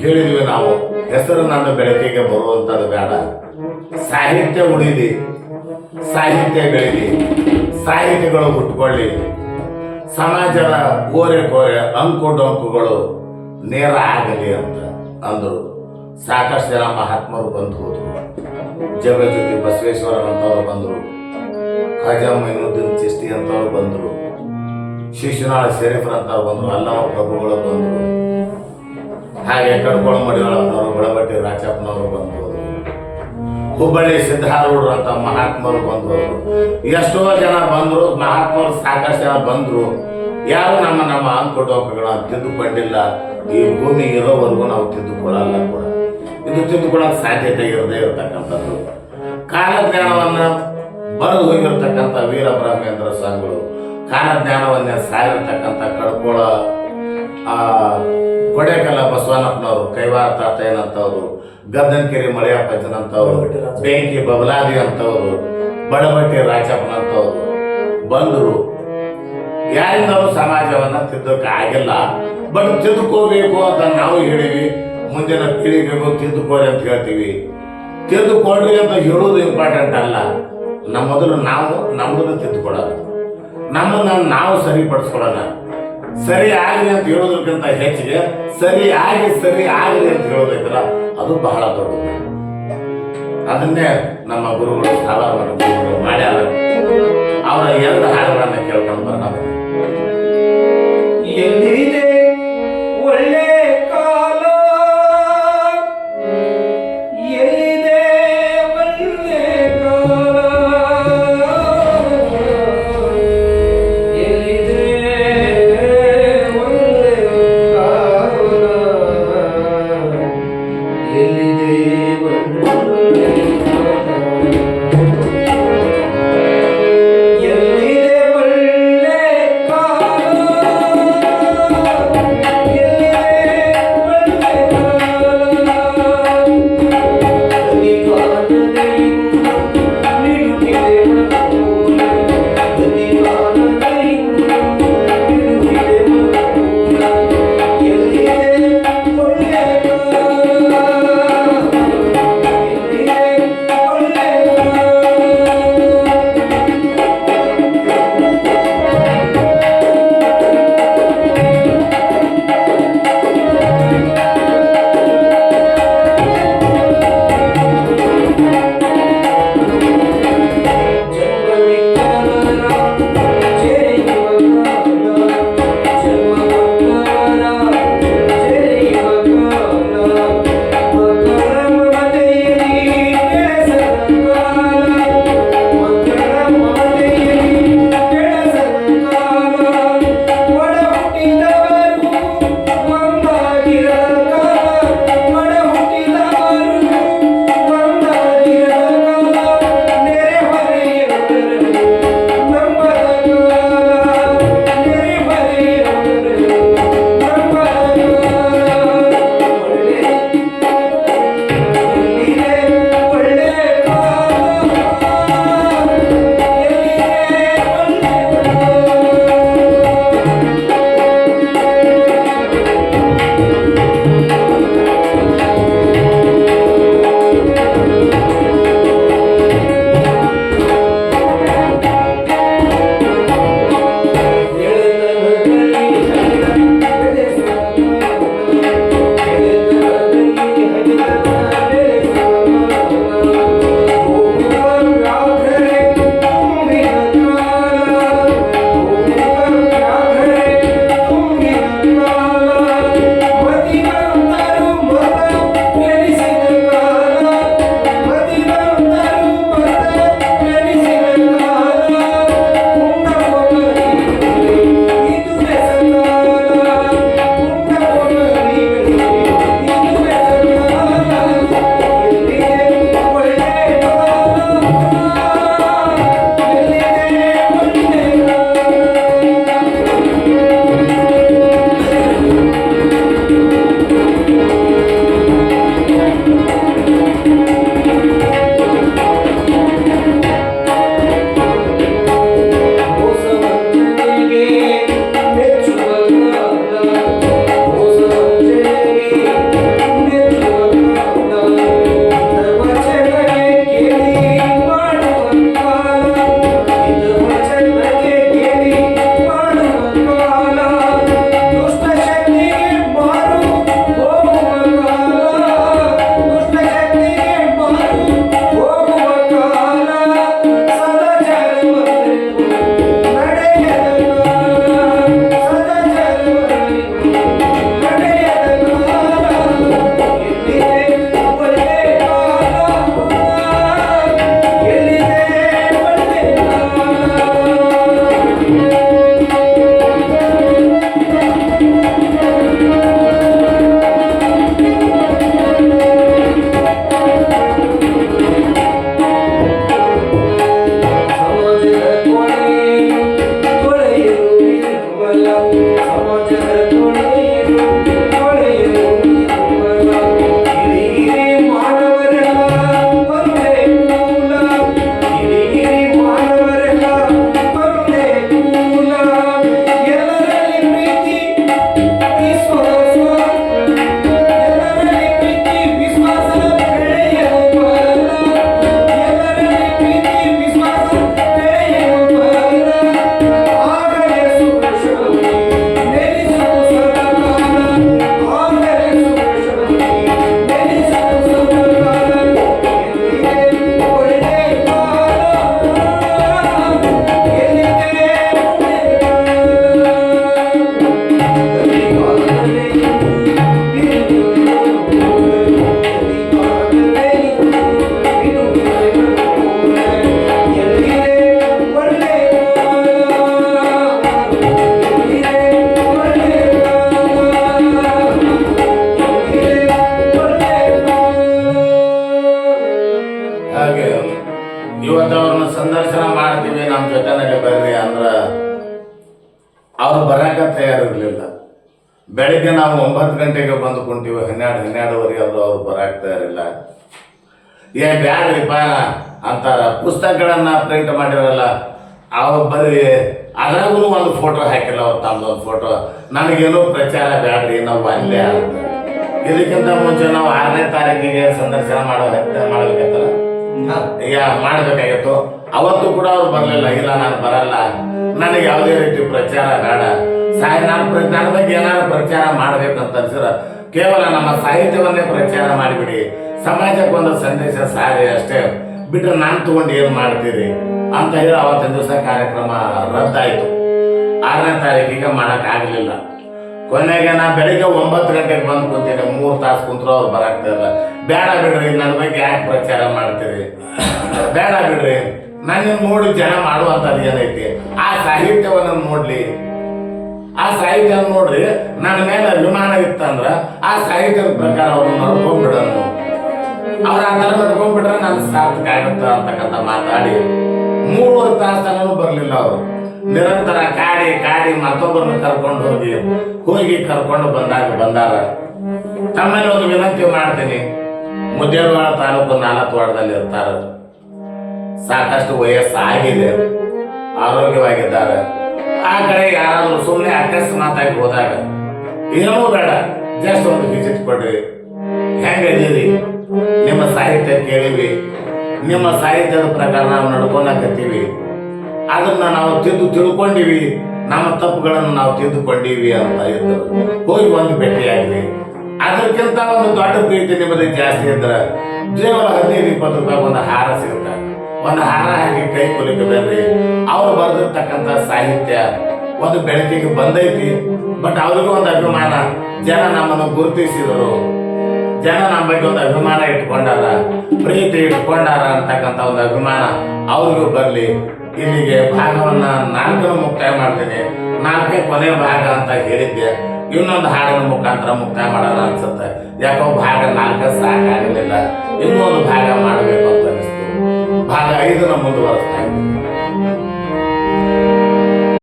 ಹೇಳಿದ್ವಿ ನಾವು, ಹೆಸರು ನನ್ನ ಬೆಳಕಿಗೆ ಬರುವಂಥದ್ದು ಬೇಡ, ಸಾಹಿತ್ಯ ಉಳಿಲಿ, ಸಾಹಿತ್ಯ ಬೆಳೀಲಿ, ಸಾಹಿತಿಗಳು ಹುಟ್ಕೊಳ್ಳಿ, ಸಮಾಜದ ಕೋರೆ ಕೋರೆ ಅಂಕು ಡೊಂಕುಗಳು ನೇರ ಆಗಲಿ ಅಂತ ಅಂದರು. ಸಾಕಷ್ಟು ಜನ ಮಹಾತ್ಮರು ಬಂದು ಹೋದರು. ಜಗಜ್ಯೋತಿ ಬಸವೇಶ್ವರನಂತವ್ರು ಬಂದರು, ಖಾಜಾ ಮೈನುದ್ದೀನ್ ಚಿಸ್ತಿ ಅಂತವ್ರು ಬಂದರು, ಶಿಶುನಾಳ ಶರೀಫ್ರಂತವ್ರು ಬಂದರು, ಅಲ್ಲಮ ಪ್ರಭುಗಳು ಬಂದರು, ಹಾಗೆ ಕಡ್ಕೋಳ ಮಡಿವಾಳನವರು, ಬಳಬಟ್ಟಿ ರಾಚಪ್ಪನವರು ಬಂದು ಹೋದರು, ಹುಬ್ಬಳ್ಳಿ ಸಿದ್ಧಾರೂಢರು ಅಂತ ಮಹಾತ್ಮರು ಬಂದರು. ಎಷ್ಟೋ ಜನ ಬಂದರು, ಮಹಾತ್ಮರು ಸಾಕಷ್ಟು ಜನ ಬಂದರು. ಯಾರು ನಮ್ಮ ಅಂಕು ಡೊಂಕುಗಳನ್ನ ತಿದ್ದುಕೊಂಡಿಲ್ಲ. ಈ ಭೂಮಿ ಇರೋವರೆಗೂ ನಾವು ತಿದ್ದುಕೊಳ್ಳಲ್ಲ ಕೂಡ. ಇದು ತಿದ್ದುಕೊಳ್ಳೋಕೆ ಸಾಧ್ಯತೆ ಇರದೇ ಇರತಕ್ಕಂಥದ್ದು. ಕಾಲಜ್ಞಾನವನ್ನು ಬರೆದು ಹೋಗಿರ್ತಕ್ಕಂಥ ವೀರ ಬ್ರಹ್ಮೇಂದ್ರ ಸ್ವಾಮಿಗಳು, ಕಾಲಜ್ಞಾನವನ್ನೇ ಸಾರಿರ್ತಕ್ಕಂಥ ಕಡ್ಕೋಳ ಕೊಡೇಕಲ್ಲ ಬಸವಣ್ಣಪ್ಪನವರು, ಕೈವಾರ ತಾತಯ್ಯನಂತವರು, ಗದ್ದನಕೆರೆ ಮಳೆಯಪ್ಪಜ್ಜನಂತವರು, ಬೆಂಕಿ ಬಬಲಾದಿ ಅಂತವರು, ಬಡಬಟ್ಟಿ ರಾಚಪ್ಪನಂತವರು ಬಂದರು. ಯಾರಿಂದಲೂ ಸಮಾಜವನ್ನು ತಿದ್ದಕ್ಕೆ ಆಗಿಲ್ಲ. ಬಟ್ ತಿದ್ದುಕೋಬೇಕು ಅಂತ ನಾವು ಹೇಳಿವಿ. ಮುಂದಿನ ಪೀಳಿಗೆಗೂ ತಿದ್ದುಕೋರಿ ಅಂತ ಹೇಳ್ತೀವಿ. ತಿದ್ದುಕೊಳ್ರಿ ಅಂತ ಹೇಳೋದು ಇಂಪಾರ್ಟೆಂಟ್ ಅಲ್ಲ. ಮೊದಲು ನಾವು ನಮ್ಮದನ್ನು ತಿದ್ದುಕೊಳ್ಳೋಣ, ನಮ್ಮನ್ನು ನಾವು ಸರಿಪಡಿಸ್ಕೊಳ್ಳೋಣ. ಸರಿ ಆಗಲಿ ಅಂತ ಹೇಳೋದಕ್ಕಿಂತ ಹೆಚ್ಚಿಗೆ ಸರಿ ಆಗಲಿ ಅಂತ ಹೇಳೋದೈತಲ್ಲ, ಅದು ಬಹಳ ದೊಡ್ಡದು. ಅದನ್ನೇ ನಮ್ಮ ಗುರುಗಳು ಸಾವಾರ ಮಾಡ್ಯಾರ. ಅವರ 2 ಹಾಡುಗಳನ್ನು ಕೇಳ್ಕೊಂಡು ಬರೋಣ. ಎಲ್ಲಿದೆ ಒಳ್ಳೆ ಕಾಲ, ಎಲ್ಲಿದೆ ಒಳ್ಳೆ ಕಾಲ, ಎಲ್ಲಿದೆ ಒಳ್ಳೆ ಕಾಲ, ಎಲ್ಲಿದೆ ಒಳ್ಳೆ ಕಾಲ. ಜೊತೆನಲ್ಲಿ ಬರ್ರಿ ಅಂದ್ರೆ ಅವ್ರು ಬರಾಕ ತಯಾರಿರ್ಲಿಲ್ಲ. ಬೆಳಿಗ್ಗೆ ನಾವು 9 ಗಂಟೆಗೆ ಬಂದು ಕುಂತೀವಿ, 12-12:30 ಆದರೂ ಅವ್ರು ಬರಾಕ್ ತಯಾರಿಲ್ಲ. ಬ್ಯಾಡ್ರಿಪ್ಪ ಅಂತಾರ. ಪುಸ್ತಕಗಳನ್ನ ಪ್ರಿಂಟ್ ಮಾಡಿರಲ್ಲ, ಅವ್ರು ಬರೀ ಅದ್ರಾಗೂ ಒಂದು ಫೋಟೋ ಹಾಕಿಲ್ಲ, ಅವ್ರು ತಮ್ಮದೊಂದು ಫೋಟೋ. ನನಗೇನೋ ಪ್ರಚಾರ ಬ್ಯಾಡ್ರಿ, ನಾವು ಅಲ್ಲೇ ಅಂತ. ಇದಕ್ಕಿಂತ ಮುಂಚೆ ನಾವು 6ನೇ ತಾರೀಕಿಗೆ ಸಂದರ್ಶನ ಮಾಡಬೇಕತ್ತಲ್ಲ, ಈಗ ಮಾಡಬೇಕಾಗಿತ್ತು. ಅವತ್ತು ಕೂಡ ಅವ್ರು ಬರಲಿಲ್ಲ. ಇಲ್ಲ ನಾನು ಬರಲ್ಲ, ನನಗೆ ಯಾವುದೇ ರೀತಿ ಪ್ರಚಾರ ಬೇಡ, ನನ್ನ ಬಗ್ಗೆ ಏನಾದ್ರು ಪ್ರಚಾರ ಮಾಡ್ಬೇಕಂತ ಅನ್ಸಿರ ಕೇವಲ ನಮ್ಮ ಸಾಹಿತ್ಯವನ್ನೇ ಪ್ರಚಾರ ಮಾಡಿಬಿಡಿ, ಸಮಾಜಕ್ಕೊಂದು ಸಂದೇಶ ಸಾರಿ ಅಷ್ಟೇ ಬಿಟ್ಟರೆ ನಾನು ತಗೊಂಡು ಏನು ಮಾಡ್ತೀರಿ ಅಂತ ಹೇಳಿ ಅವತ್ತಿನ ದಿವಸ ಕಾರ್ಯಕ್ರಮ ರದ್ದಾಯಿತು. 6ನೇ ತಾರೀಕಿಗೆ ಮಾಡೋಕ್ಕಾಗಲಿಲ್ಲ. ಕೊನೆಗೆ ನಾ ಬೆಳಿಗ್ಗೆ 9 ಗಂಟೆಗೆ ಬಂದು ಕುಂತೀನಿ, 3 ತಾಸು ಕುಂತ್ರು ಅವ್ರು ಬರಾಕ್ತಾ ಇಲ್ಲ. ಬೇಡ ಬಿಡ್ರಿ, ನನ್ನ ಬಗ್ಗೆ ಯಾಕೆ ಪ್ರಚಾರ ಮಾಡ್ತೀರಿ, ಬೇಡ ಬಿಡ್ರಿ, ನನ್ನ ನೋಡಿ ಜನ ಮಾಡುವಂಥದ್ದು ಏನೈತಿ, ಆ ಸಾಹಿತ್ಯವನ್ನು ನೋಡ್ಲಿ, ಆ ಸಾಹಿತ್ಯ ನೋಡ್ರಿ. ನನ್ನ ಮೇಲೆ ಅಭಿಮಾನ ಇತ್ತಂದ್ರ ಆ ಸಾಹಿತ್ಯದ ಪ್ರಕಾರ ಅವ್ರು ನಡ್ಕೊಂಡ್ಬಿಡೋನು, ಅವ್ರ ಆ ಥರ ನಡ್ಕೊಂಡ್ಬಿಟ್ರೆ ನನ್ನ ಸಾರ್ಥಕ ಆಗುತ್ತ ಅಂತಕ್ಕಂಥ ಮಾತಾಡಿ 3 ತಾಸು ತನೂ ಬರಲಿಲ್ಲ. ಅವರು ನಿರಂತರ ಕಾಡಿ ಮತ್ತೊಬ್ಬರನ್ನ ಕರ್ಕೊಂಡು ಹೋಗಿ ಕರ್ಕೊಂಡು ಬಂದಾರ. ತಮ್ಮಲ್ಲಿ ಒಂದು ವಿನಂತಿ ಮಾಡ್ತೀನಿ, ಮುದ್ದೇರವಾಡ ತಾಲೂಕು 4 ವಾರ್ಡದಲ್ಲಿ ಇರ್ತಾರ, ಸಾಕಷ್ಟು ವಯಸ್ಸಾಗಿದೆ, ಆರೋಗ್ಯವಾಗಿದ್ದಾರೆ. ಆ ಕಡೆ ಯಾರಾದ್ರೂ ಸುಮ್ಮನೆ ಅಕಸ್ಮಾತಾಗಿ ಹೋದಾಗ ಏನೂ ಬೇಡ, ಜಸ್ಟ್ ಒಂದು ವಿಸಿಟ್ ಕೊಡ್ರಿ, ಹೆಂಗದೀರಿ, ನಿಮ್ಮ ಸಾಹಿತ್ಯ ಕೇಳಿವಿ, ನಿಮ್ಮ ಸಾಹಿತ್ಯದ ಪ್ರಕಾರ ನಾವು ನಡ್ಕೊಳಕತ್ತೀವಿ, ಅದನ್ನ ನಾವು ತಿಳ್ಕೊಂಡಿವಿ, ನಮ್ಮ ತಪ್ಪುಗಳನ್ನು ನಾವು ತಿದ್ದುಕೊಂಡಿವಿ ಅಂತ ಇದ್ರು ಹೋಗಿ ಒಂದು ಭೇಟಿಯಾಗ್ರಿ. ಅದಕ್ಕಿಂತ ಒಂದು ದೊಡ್ಡ ಪ್ರೀತಿ ನಿಮ್ಮದು ಜಾಸ್ತಿ ಇದ್ರೆ ಕೇವಲ 15-20 ರೂಪಾಯಿ ಒಂದು ಹಾರ ಸಿಗುತ್ತೆ, ಒಂದು ಹಾರ ಹಾಕಿ ಕೈ ಕುಲಿಕೆ ಬರ್ರಿ. ಅವ್ರು ಬರೆದಿರ್ತಕ್ಕಂಥ ಸಾಹಿತ್ಯ ಒಂದು ಬೆಳಕಿಗೆ ಬಂದೈತಿ. ಬಟ್ ಅವ್ರಿಗೂ ಒಂದು ಅಭಿಮಾನ, ಜನ ನಮ್ಮನ್ನು ಗುರುತಿಸಿದರು, ಜನ ನಮ್ಮ ಬಗ್ಗೆ ಒಂದು ಅಭಿಮಾನ ಇಟ್ಕೊಂಡಾರ, ಪ್ರೀತಿ ಇಟ್ಕೊಂಡಾರ ಅಂತಕ್ಕಂಥ ಒಂದು ಅಭಿಮಾನ ಅವ್ರಿಗೂ ಬರಲಿ. ಇಲ್ಲಿಗೆ ಭಾಗವನ್ನ 4 ಮುಕ್ತಾಯ ಮಾಡ್ತೀನಿ. 4ನೇ ಕೊನೆಯ ಭಾಗ ಅಂತ ಹೇಳಿದ್ದೆ, ಇನ್ನೊಂದು ಹಾಡಿನ ಮುಖಾಂತರ ಮುಕ್ತಾಯ ಮಾಡೋಣ ಅನ್ಸುತ್ತೆ. ಯಾಕೋ ಭಾಗ 4 ಸಾಕಾಗಲಿಲ್ಲ, ಇನ್ನೊಂದು ಭಾಗ ಮಾಡಬೇಕು ಅಂತ ಅನಿಸ್ತು. ಭಾಗ 5 ಮುಂದುವರಿಸ್ತಾ ಇದ್ದೀನಿ.